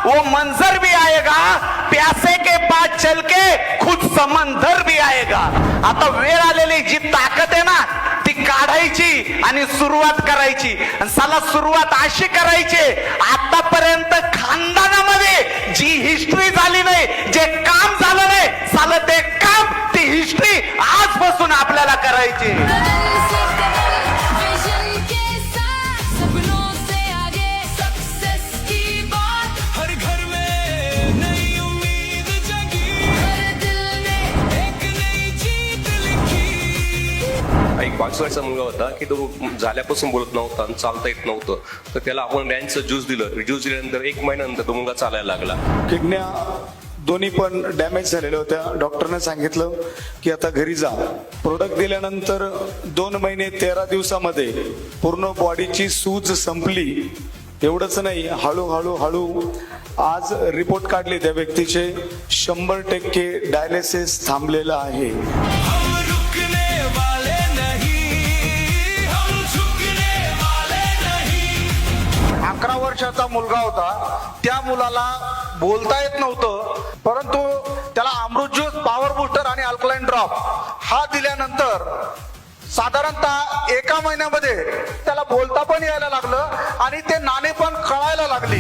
वो मंजर भी आएगा, प्यासे के बाद चल के खुद समंदर भी आएगा. आता वेळ आलेली, जी ताकद आहे ना ती काढायची आणि सुरुवात करायची. आणि साला सुरुवात अशी करायची, आतापर्यंत खानदानामध्ये जी हिस्ट्री झाली नाही, जे काम झालं नाही, साला ते काम, ती हिस्ट्री आजपासून आपल्याला करायची. एक 5 वर्षाचा मुलगा होता की तो झाल्यापासून बोलत नव्हता आणि चालता येत नव्हतं. तर त्याला आपण रॅनचं ज्यूस दिलं. ज्यूस दिल्यानंतर 1 महिन्यानंतर तो मुलगा चालायला लागला. किडन्या दोन्ही पण डॅमेज झालेल्या होत्या. डॉक्टरने सांगितलं की आता घरी जा. प्रोडक्ट दिल्यानंतर 2 महिने 13 दिवसामध्ये पूर्ण बॉडीची सूज संपली. एवढंच नाही, हळूहळू आज रिपोर्ट काढले त्या व्यक्तीचे 100% डायलिसिस थांबलेलं आहे. 11 वर्षाचा मुलगा होता. त्या मुलाला बोलता येत नव्हतं, परंतु त्याला अमृत ज्यूस, पॉवर बूस्टर आणि अल्कलाइन ड्रॉप हा दिल्यानंतर साधारणतः 1 महिन्यामध्ये त्याला बोलता पण यायला लागलं आणि ते नाणे पण कळायला लागली.